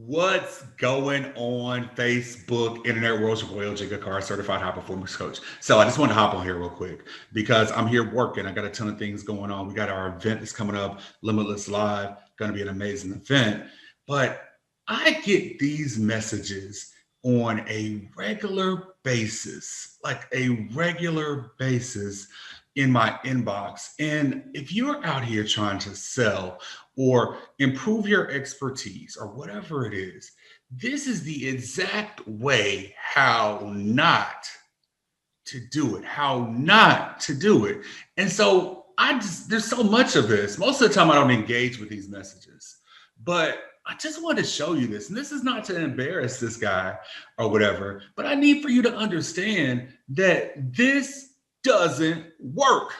What's going on, Facebook, Internet World's Royal Jigga Car Certified High Performance Coach? So I just wanted to hop on here real quick because I'm here working. I got a ton of things going on. We got our event that's coming up, Limitless Live, going to be an amazing event. But I get these messages on a regular basis, like a regular basis in my inbox. And if you're out here trying to sell or improve your expertise or whatever it is, this is the exact way how not to do it, how not to do it. And so there's so much of this. Most of the time, I don't engage with these messages, but I just want to show you this. And this is not to embarrass this guy or whatever, but I need for you to understand that this doesn't work.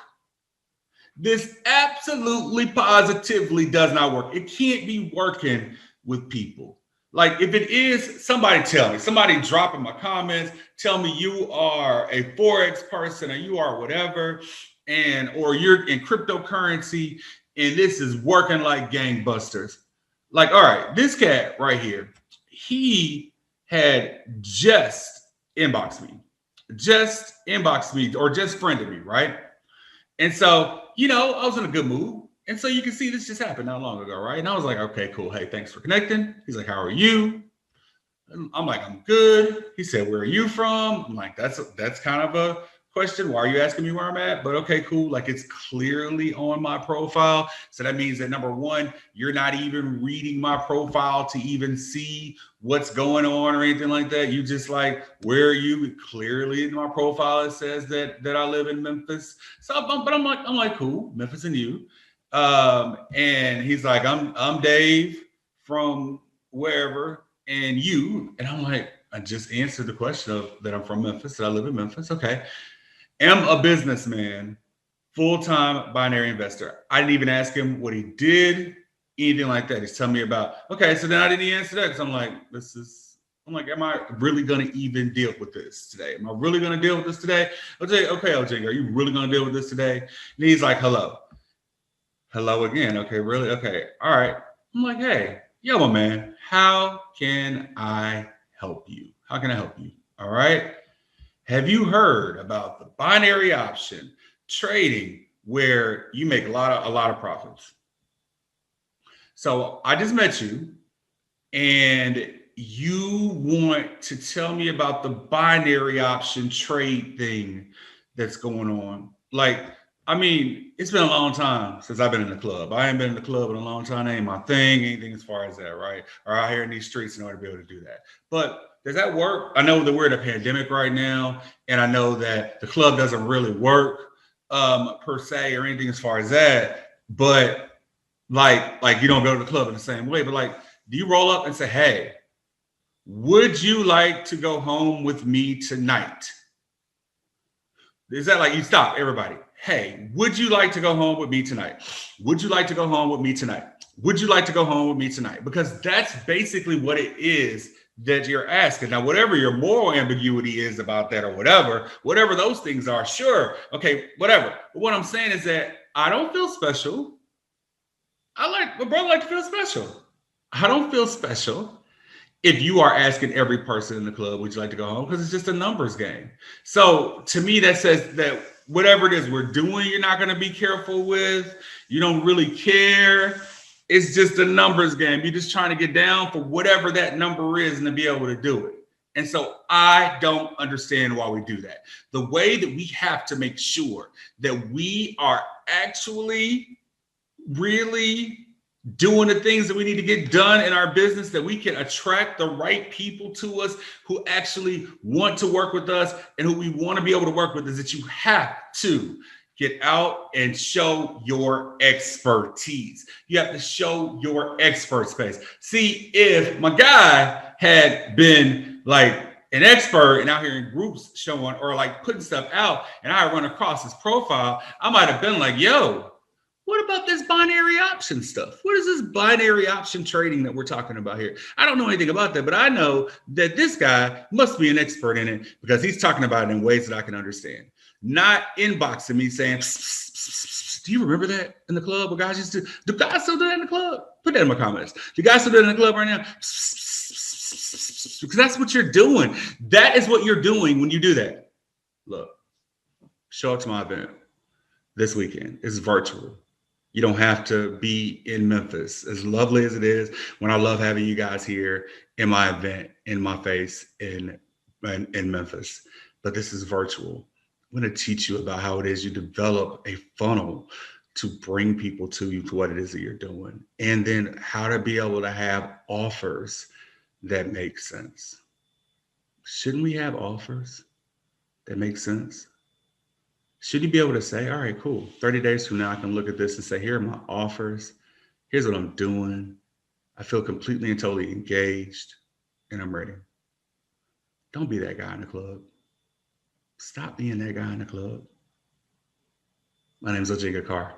This absolutely positively does not work. It can't be working with people. Like if it is, somebody tell me, somebody drop in my comments, tell me you are a Forex person or you are whatever, and or you're in cryptocurrency and this is working like gangbusters. Like, all right, this cat right here, he had just inboxed me or just friended me, right? And so, I was in a good mood. And so you can see this just happened not long ago, right? And I was like, okay, cool. Hey, thanks for connecting. He's like, how are you? And I'm like, I'm good. He said, where are you from? I'm like, that's kind of a question. Why are you asking me where I'm at? But okay, cool. Like it's clearly on my profile. So that means that number one, you're not even reading my profile to even see what's going on or anything like that. You just like, where are you? Clearly in my profile, it says that I live in Memphis. So, but I'm like, cool, Memphis and you. And he's like, I'm Dave from wherever, and you. And I'm like, I just answered the question of that I'm from Memphis, that I live in Memphis. Okay. Am a businessman, full-time binary investor. I didn't even ask him what he did, anything like that. He's telling me about, okay, so then I didn't answer that because I'm like, am I really going to even deal with this today? Am I really going to deal with this today? Okay, OJ, are you really going to deal with this today? And he's like, hello. Hello again. Okay, really? Okay. All right. I'm like, hey, yo, my man, how can I help you? How can I help you? All right. Have you heard about the binary option trading where you make a lot of profits? So I just met you and you want to tell me about the binary option trade thing that's going on. Like, I mean, it's been a long time since I've been in the club. I ain't been in the club in a long time. That ain't my thing, anything as far as that, right? Or out here in these streets in order to be able to do that. But does that work? I know that we're in a pandemic right now, and I know that the club doesn't really work per se or anything as far as that. But like you don't go to the club in the same way. But like, do you roll up and say, "Hey, would you like to go home with me tonight?" Is that like you stop everybody? Hey, would you like to go home with me tonight? Would you like to go home with me tonight? Would you like to go home with me tonight? Because that's basically what it is that you're asking. Now, whatever your moral ambiguity is about that or whatever those things are, sure. Okay, whatever. But what I'm saying is that I don't feel special. My brother like to feel special. I don't feel special if you are asking every person in the club, would you like to go home? Because it's just a numbers game. So to me, that says that whatever it is we're doing, you're not going to be careful with. You don't really care. It's just a numbers game. You're just trying to get down for whatever that number is and to be able to do it. And so I don't understand why we do that. The way that we have to make sure that we are actually really doing the things that we need to get done in our business, that we can attract the right people to us who actually want to work with us and who we want to be able to work with, is that you have to get out and show your expertise. You have to show your expert space. See, if my guy had been like an expert and out here in groups showing or like putting stuff out and I run across his profile, I might have been like, yo, what about this binary option stuff? What is this binary option trading that we're talking about here? I don't know anything about that, but I know that this guy must be an expert in it because he's talking about it in ways that I can understand. Not inboxing me saying, psst, psst, psst, psst, do you remember that in the club? What guys used to do? Do guys still do that in the club? Put that in my comments. Do guys still do that in the club right now? Psst, psst, because that's what you're doing. That is what you're doing when you do that. Look, show up to my event this weekend. It's virtual. You don't have to be in Memphis. As lovely as it is, when I love having you guys here in my event, in my face, in Memphis. But this is virtual. I'm going to teach you about how it is you develop a funnel to bring people to you to what it is that you're doing, and then how to be able to have offers that make sense. Shouldn't we have offers that make sense? Should you be able to say, all right, cool, 30 days from now, I can look at this and say, here are my offers. Here's what I'm doing. I feel completely and totally engaged and I'm ready. Don't be that guy in the club. Stop being that guy in the club. My name is Ojinga Carr.